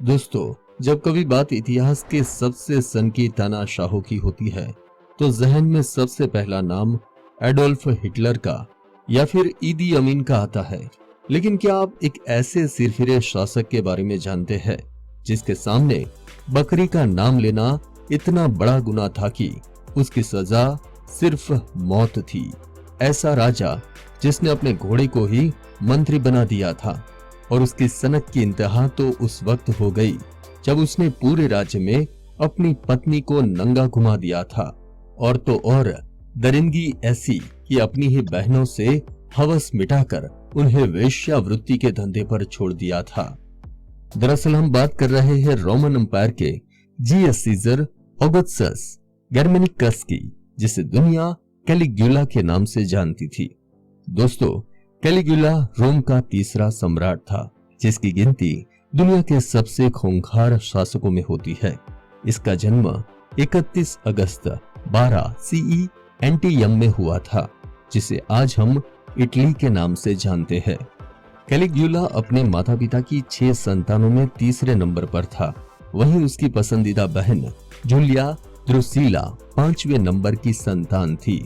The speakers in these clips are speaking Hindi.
दोस्तों, जब कभी बात इतिहास के सबसे सनकी शाहों की होती है तो जहन में सबसे पहला नाम एडोल्फ हिटलर का या फिर ईदी अमीन का आता है। लेकिन क्या आप एक ऐसे सिरफिरे शासक के बारे में जानते हैं जिसके सामने बकरी का नाम लेना इतना बड़ा गुनाह था कि उसकी सजा सिर्फ मौत थी। ऐसा राजा जिसने अपने घोड़े को ही मंत्री बना दिया था और उसकी सनक की इंतहा तो उस वक्त हो गई जब उसने पूरे राज्य में अपनी पत्नी को नंगा घुमा दिया था। और तो और दरिंदगी ऐसी कि अपनी ही बहनों से हवस मिटाकर उन्हें वेश्यावृत्ति के धंधे पर छोड़ दिया था। दरअसल हम बात कर रहे हैं रोमन एम्पायर के जीएस सीजर ऑगस्टस गेर्मेनिकस की, जिसे दुनिया कैलिग्युला के नाम से जानती थी। दोस्तों, कैलिग्युला रोम का तीसरा सम्राट था जिसकी गिनती दुनिया के सबसे खूंखार शासकों में होती है। इसका जन्म 31 अगस्त 12 सीई एंटियम में हुआ था, जिसे आज हम इटली के नाम से जानते हैं। कैलिग्युला अपने माता पिता की 6 संतानों में तीसरे नंबर पर था। वहीं उसकी पसंदीदा बहन जूलिया द्रुसिला 5वें नंबर की संतान थी।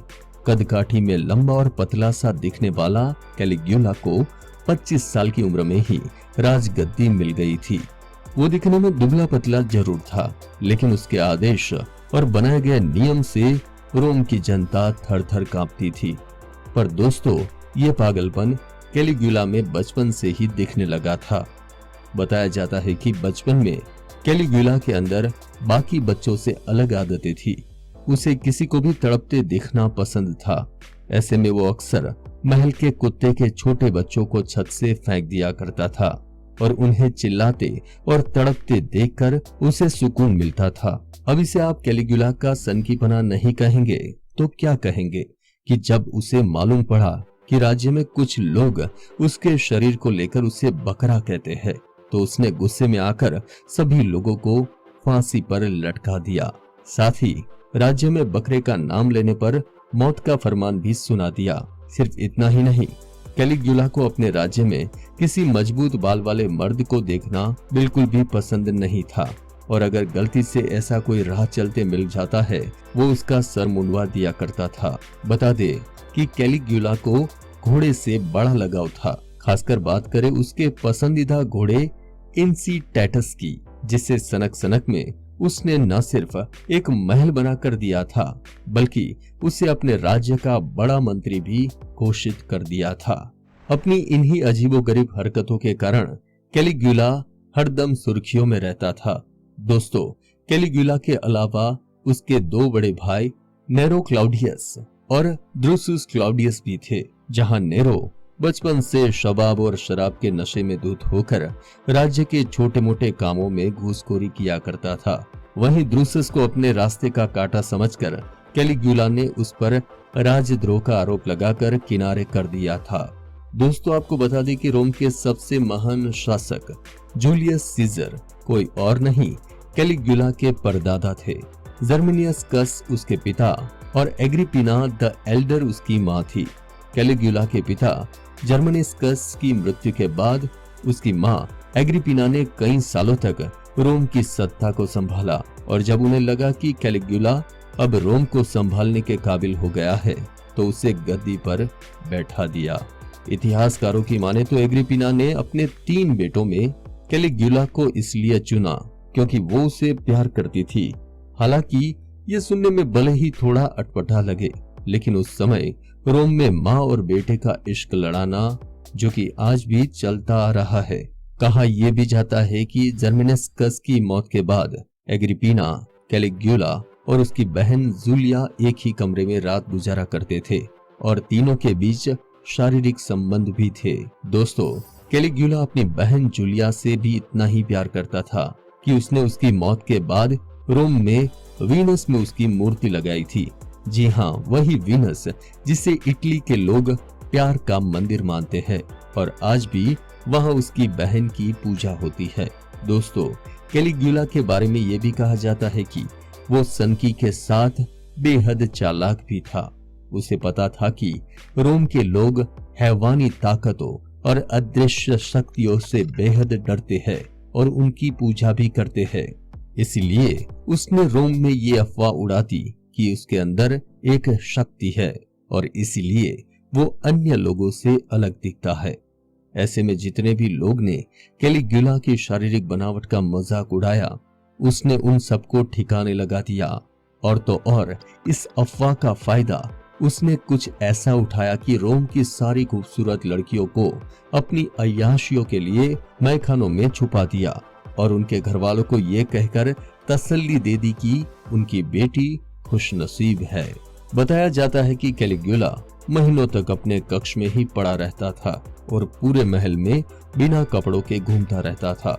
कदकाठी में लंबा और पतला सा दिखने वाला कैलिग्युला को 25 साल की उम्र में ही राजगद्दी मिल गई थी। वो दिखने में दुबला पतला जरूर था, लेकिन उसके आदेश और बनाए गए नियम से रोम की जनता थर थर कांपती थी। पर दोस्तों, ये पागलपन कैलिग्युला में बचपन से ही दिखने लगा था। बताया जाता है कि बचपन में कैलिग्युला के अंदर बाकी बच्चों से अलग आदतें थी। उसे किसी को भी तड़पते देखना पसंद था। ऐसे में वो अक्सर महल के कुत्ते के छोटे बच्चों को छत से फेंक दिया करता था और उन्हें चिल्लाते और तड़पते देखकर उसे सुकून मिलता था। अब इसे आप कैलिग्युला का सनकीपना नहीं कहेंगे तो क्या कहेंगे कि जब उसे मालूम पड़ा कि राज्य में कुछ लोग उसके शरीर को लेकर उसे बकरा कहते हैं, तो उसने गुस्से में आकर सभी लोगों को फांसी पर लटका दिया। साथ ही राज्य में बकरे का नाम लेने पर मौत का फरमान भी सुना दिया। सिर्फ इतना ही नहीं, कैलिग्युला को अपने राज्य में किसी मजबूत बाल वाले मर्द को देखना बिल्कुल भी पसंद नहीं था और अगर गलती से ऐसा कोई राह चलते मिल जाता है वो उसका सर मुंडवा दिया करता था। बता दे कि कैलिग्युला को घोड़े से बड़ा लगाव था। खासकर बात करें उसके पसंदीदा घोड़े इंसीटैटस की, जिससे सनक सनक में उसने न सिर्फ एक महल बना कर दिया था बल्कि उसे अपने राज्य का बड़ा मंत्री भी घोषित कर दिया था। अपनी इन्हीं अजीबोगरीब हरकतों के कारण कैलिग्युला हरदम सुर्खियों में रहता था। दोस्तों, कैलिग्युला के अलावा उसके 2 बड़े भाई नेरो क्लाउडियस और द्रुसुस क्लाउडियस भी थे। जहां नेरो बचपन से शबाब और शराब के नशे में धुत होकर राज्य के छोटे मोटे कामों में घूसखोरी किया करता था, वहीं द्रुसस को अपने रास्ते का कांटा समझकर कैलिग्युला ने उस पर राजद्रोह का आरोप लगाकर किनारे कर दिया था। दोस्तों, आपको बता दें कि रोम के सबसे महान शासक जूलियस सीजर कोई और नहीं कैलिग्युला के परदादा थे। जर्मिनियस कस उसके पिता और एग्रिपिना द एल्डर उसकी मां थी। कैलिग्युला के पिता जर्मनिस्कस की मृत्यु के बाद उसकी मां एग्रिपिना ने कई सालों तक रोम की सत्ता को संभाला और जब उन्हें लगा कि कैलिग्युला अब रोम को संभालने के काबिल हो गया है तो उसे गद्दी पर बैठा दिया। इतिहासकारों की माने तो एग्रिपिना ने अपने 3 बेटों में कैलिग्युला को इसलिए चुना क्योंकि वो उसे प्यार करती थी। हालांकि ये सुनने में भले ही थोड़ा अटपटा लगे, लेकिन उस समय रोम में माँ और बेटे का इश्क लड़ाना जो कि आज भी चलता आ रहा है। कहा यह भी जाता है कि जर्मिनस्कस की मौत के बाद एग्रिपिना, कैलिग्युला और उसकी बहन जूलिया एक ही कमरे में रात गुजारा करते थे और तीनों के बीच शारीरिक संबंध भी थे। दोस्तों, कैलिग्युला अपनी बहन जूलिया से भी इतना ही प्यार करता था कि उसने उसकी मौत के बाद रोम में वीनस में उसकी मूर्ति लगाई थी। जी हाँ, वही वीनस जिसे इटली के लोग प्यार का मंदिर मानते हैं और आज भी वहाँ उसकी बहन की पूजा होती है। दोस्तों, कैलिग्युला के बारे में ये भी कहा जाता है कि वो सनकी के साथ बेहद चालाक भी था। उसे पता था कि रोम के लोग हैवानी ताकतों और अदृश्य शक्तियों से बेहद डरते हैं और उनकी पूजा भी करते हैं। इसलिए उसने रोम में ये अफवाह उड़ा दी कि उसके अंदर एक शक्ति है और इसीलिए वो अन्य लोगों से अलग दिखता है। ऐसे में जितने भी लोग ने कैलिग्युला की शारीरिक बनावट का मजाक उड़ाया, उसने उन सबको ठिकाने लगा दिया। और तो और इस अफवाह का फायदा उसने कुछ ऐसा उठाया कि रोम की सारी खूबसूरत लड़कियों को अपनी अय्याशियों के लिए मैखानों में छुपा दिया और उनके घर वालों को ये कहकर तसल्ली दे दी कि उनकी बेटी खुशनसीब है। बताया जाता है कि कैलिग्युला महीनों तक अपने कक्ष में ही पड़ा रहता था और पूरे महल में बिना कपड़ों के घूमता रहता था।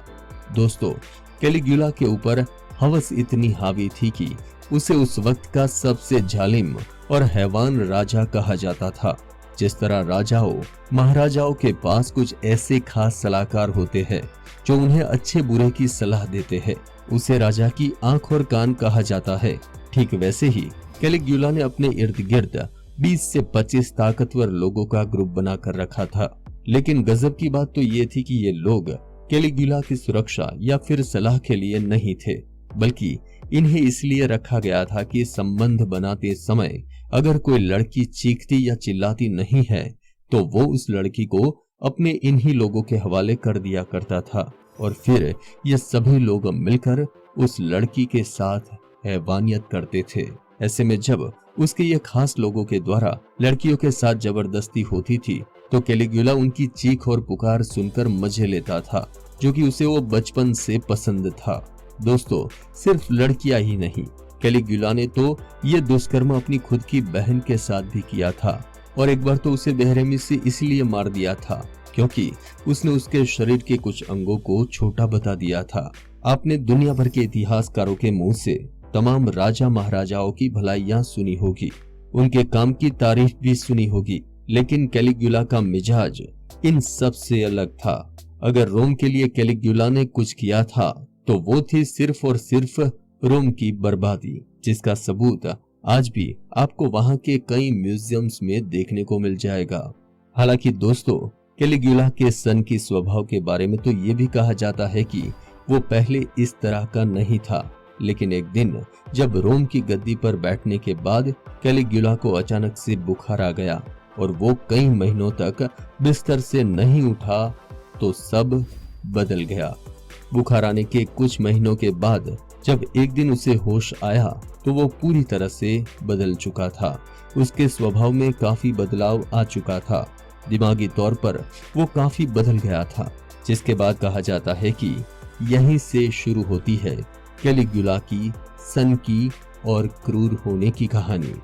दोस्तों, कैलिग्युला के ऊपर हवस इतनी हावी थी कि उसे उस वक्त का सबसे जालिम और हैवान राजा कहा जाता था। जिस तरह राजाओं महाराजाओं के पास कुछ ऐसे खास सलाहकार होते हैं जो उन्हें अच्छे बुरे की सलाह देते हैं, उसे राजा की आंख और कान कहा जाता है। ठीक वैसे ही कैलिग्युला ने अपने इर्द गिर्द 20 से 25 ताकतवर लोगों का ग्रुप बनाकर रखा था। लेकिन गजब की बात तो ये थी कि ये लोग कैलिग्युला की सुरक्षा या फिर सलाह के लिए नहीं थे, बल्कि इन्हें इसलिए रखा गया था कि संबंध बनाते समय अगर कोई लड़की चीखती या चिल्लाती नहीं है तो वो उस लड़की को अपने इन्हीं लोगों के हवाले कर दिया करता था और फिर ये सभी लोग मिलकर उस लड़की के साथ हैवानियत करते थे। ऐसे में जब उसके ये खास लोगों के द्वारा लड़कियों के साथ जबरदस्ती होती थी तो कैलिग्युला उनकी चीख और पुकार सुनकर मजे लेता था, जो कि उसे वो बचपन से पसंद था। दोस्तों, सिर्फ लड़कियां ही नहीं, कैलिग्युला ने तो ये दुष्कर्म अपनी खुद की बहन के साथ भी किया था और एक बार तो उसे बेरहमी से इसलिए मार दिया था क्योंकि उसने उसके शरीर के कुछ अंगों को छोटा बता दिया था। आपने दुनिया भर के इतिहासकारों के मुंह से तमाम राजा महाराजाओं की भलाइयां सुनी होगी, उनके काम की तारीफ भी सुनी होगी, लेकिन कैलिग्युला का मिजाज इन सब से अलग था। अगर रोम के लिए कैलिग्युला ने कुछ किया था तो वो थी सिर्फ और सिर्फ रोम की बर्बादी, जिसका सबूत आज भी आपको वहां के कई म्यूजियम्स में देखने को मिल जाएगा। हालांकि दोस्तों, कैलिग्युला के सन की स्वभाव के बारे में तो ये भी कहा जाता है कि वो पहले इस तरह का नहीं था, लेकिन एक दिन जब रोम की गद्दी पर बैठने के बाद कैलिग्युला को अचानक से बुखार आ गया और वो कई महीनों तक बिस्तर से नहीं उठा तो सब बदल गया। बुखार आने के कुछ महीनों के बाद जब एक दिन उसे होश आया तो वो पूरी तरह से बदल चुका था। उसके स्वभाव में काफी बदलाव आ चुका था, दिमागी तौर पर वो काफी बदल गया था, जिसके बाद कहा जाता है कि यहीं से शुरू होती है कैलिग्युला की सन की और क्रूर होने की कहानी।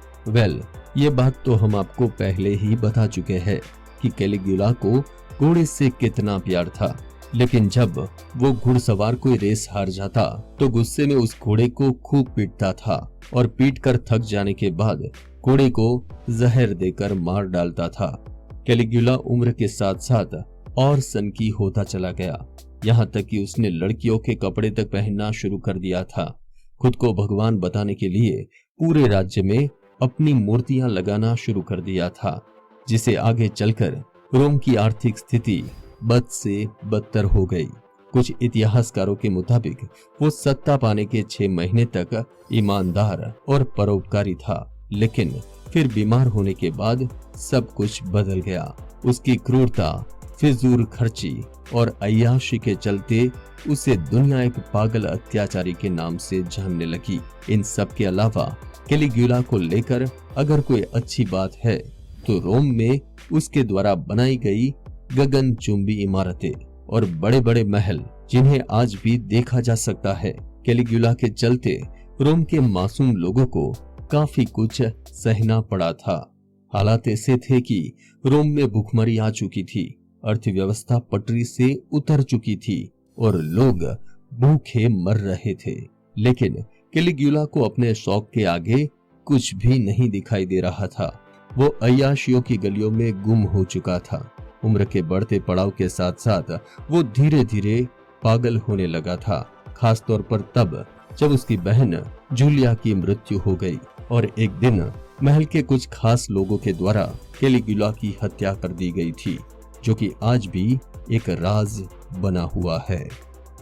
ये बात तो हम आपको पहले ही बता चुके हैं कि कैलिग्युला को घोड़े से कितना प्यार था, लेकिन जब वो घुड़सवार कोई रेस हार जाता तो गुस्से में उस घोड़े को खूब पीटता था और पीट कर थक जाने के बाद घोड़े को जहर देकर मार डालता था। कैलिग्युला उम्र के साथ साथ और सनकी होता चला गया, यहाँ तक कि उसने लड़कियों के कपड़े तक पहनना शुरू कर दिया था। खुद को भगवान बताने के लिए पूरे राज्य में अपनी मूर्तियां लगाना शुरू कर दिया था, जिसे आगे चलकर रोम की आर्थिक स्थिति बद से बदतर हो गई। कुछ इतिहासकारों के मुताबिक वो सत्ता पाने के 6 महीने तक ईमानदार और परोपकारी था, लेकिन फिर बीमार होने के बाद सब कुछ बदल गया। उसकी क्रूरता, फिजूल खर्ची और अय्याशी के चलते उसे दुनिया एक पागल अत्याचारी के नाम से जानने लगी। इन सब के अलावा कैलिग्युला को लेकर अगर कोई अच्छी बात है तो रोम में उसके द्वारा बनाई गई गगनचुंबी इमारतें और बड़े बड़े महल, जिन्हें आज भी देखा जा सकता है। कैलिग्युला के चलते रोम के मासूम लोगों को काफी कुछ सहना पड़ा था। हालात ऐसे थे कि रोम में भूखमरी आ चुकी थी, अर्थव्यवस्था पटरी से उतर चुकी थी और लोग भूखे मर रहे थे, लेकिन कैलिग्युला को अपने शौक के आगे कुछ भी नहीं दिखाई दे रहा था। वो अय्याशियों की गलियों में गुम हो चुका था। उम्र के बढ़ते पड़ाव के साथ साथ वो धीरे धीरे पागल होने लगा था, खासतौर पर तब जब उसकी बहन जूलिया की मृत्यु हो गई और एक दिन महल के कुछ खास लोगों के द्वारा कैलिग्युला की हत्या कर दी गई थी, जो कि आज भी एक राज बना हुआ है।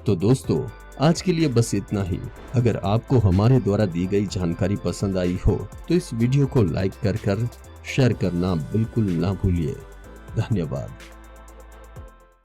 तो दोस्तों, आज के लिए बस इतना ही। अगर आपको हमारे द्वारा दी गई जानकारी पसंद आई हो तो इस वीडियो को लाइक कर शेयर करना बिल्कुल ना भूलिए। धन्यवाद।